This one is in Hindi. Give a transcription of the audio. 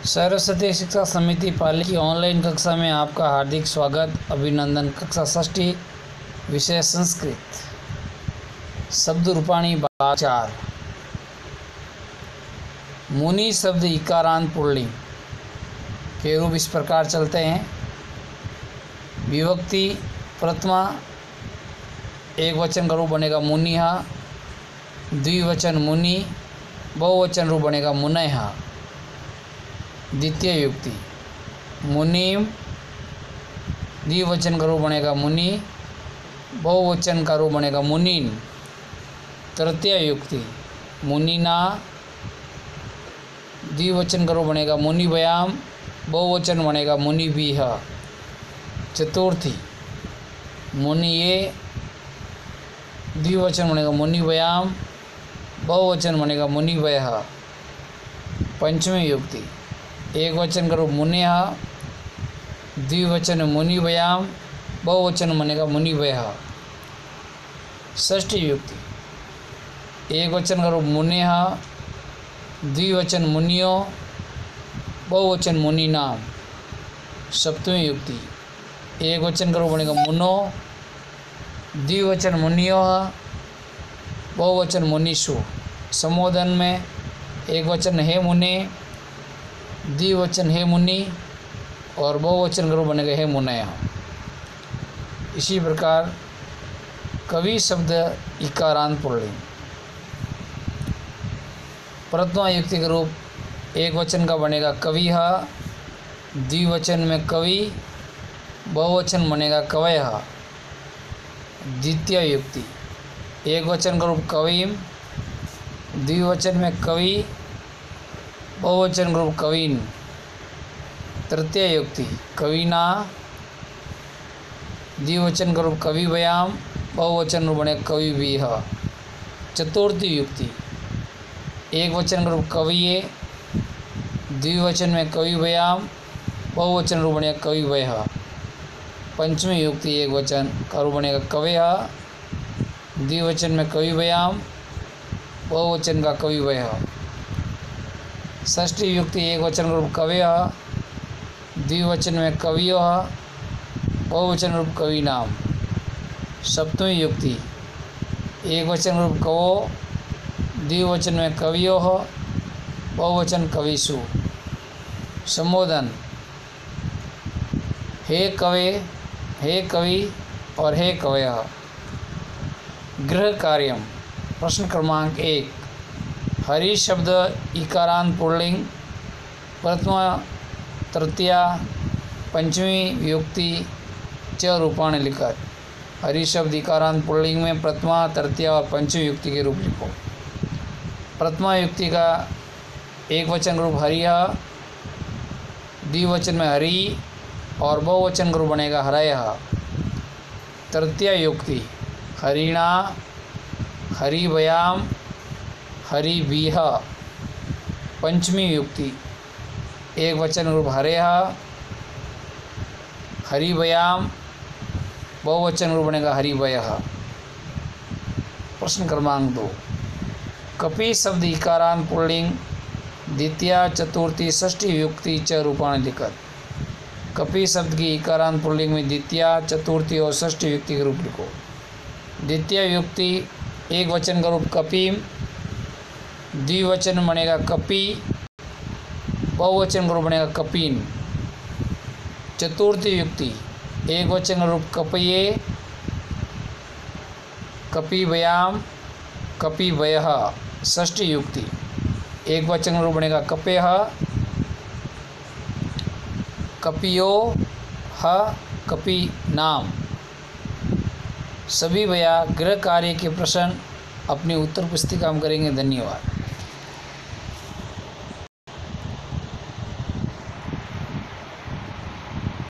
सरस्वती शिक्षा समिति पाली की ऑनलाइन कक्षा में आपका हार्दिक स्वागत अभिनंदन। कक्षा षष्ठी, विषय संस्कृत, शब्द रूपाणी भाग 4। मुनि शब्द इकारांत पुल्लिंग के रूप इस प्रकार चलते हैं। विभक्ति प्रथमा एक वचन का रूप बनेगा मुनिहा, द्विवचन मुनि, बहुवचन रूप बनेगा मुनयहा। द्वितीय युक्ति मुनिम, द्विवचन का रूप बनेगा मुनि, बहुवचन का रूप बनेगा मुनिन। तृतीय युक्ति मुनिना, द्विवचन का रूप बनेगा मुनिभयाम, बहुवचन बनेगा मुनिभिः। चतुर्थी मुनिये, द्विवचन बनेगा मुनिभयाम, बहुवचन बनेगा मुनिभयः। पंचमी युक्ति एक वचन का रूप मुनिहा, द्विवचन मुनिभयाम, बहुवचन बनेगा मुनिभयः। षष्ठी युक्ति एक वचन का रूप मुनिहा, द्विवचन मुनियो, बहुवचन मुनिनाम। सप्तमी युक्ति एक वचन का रूप बनेगा मुनो, द्विवचन मुनियोः, बहुवचन मुनिषु। संबोधन में एक वचन हे मुने, द्विवचन हे मुनि और बहुवचन का रूप बनेगा हे मुनयः। इसी प्रकार कवि शब्द इकारांत पुल्लिंग। प्रथमा युक्ति के रूप एक वचन का बनेगा कविः, द्विवचन में कवि, बहुवचन बनेगा कवयः। द्वितीय युक्ति एक वचन का रूप कविम, द्विवचन में कवि, बहुवचन रूप कविन। तृतीय युक्ति कविना, द्विवचन का रूप कविभयाम, बहुवचन रूप बने कविभिः। चतुर्थी युक्ति एक वचन का रूप कविये, द्विवचन में कविभयाम, बहुवचन रूप बनेगा कविभयः। पंचमी युक्ति एक वचन का रूप बनेगा कवयः, द्विवचन में कविभयाम, बहुवचन का कविभयः। षष्ठी युक्ति एक वचन रूप कवयः, द्विवचन में कवियोः, बहुवचन रूप कविनाम। सप्तमी युक्ति एक वचन रूप कवो, द्विवचन में कवियोः, बहुवचन कविषु। संबोधन हे कवे, हे कवि और हे कवयः। गृह कार्यम प्रश्न क्रमांक 1। हरि शब्द इकारांत पुल्लिंग, प्रथमा तृतीया पंचमी युक्ति च रूपाणि लिखत। हरि शब्द इकारांत पुल्लिंग में प्रथमा तृतीया और पंचमी युक्ति के रूप लिखो। प्रथमा युक्ति का एक वचन रूप हरिः, द्विवचन में हरि और बहुवचन का रूप बनेगा हरयः। तृतीय युक्ति हरिणा, हरिभयाम, हरिभिः। पंचमी युक्ति एक वचन रूप हरयः, हरिभयाम, बहुवचन रूप बनेगा हरिभयः। प्रश्न क्रमांक 2। कपि शब्द इकारांत पुल्लिंग, द्वितीया चतुर्थी षष्ठी युक्ति च रूपाणि लिखत। कपि शब्द की इकारांत पुल्लिंग में द्वितीया, चतुर्थी और षष्ठी युक्ति के रूप लिखो। द्वितीय युक्ति एक वचन का रूप कपिम, द्विवचन बनेगा कपि, बहुवचन का रूप बनेगा कपिन। चतुर्थी युक्ति एक वचन का रूप कपये, कपिभयाम, कपिभयः। षष्ठी युक्ति एक वचन का रूप बनेगा कपेह, कपियो ह, कपिनाम। सभी भैया गृह कार्य के प्रश्न अपनी उत्तर पुस्तिका में करेंगे। धन्यवाद।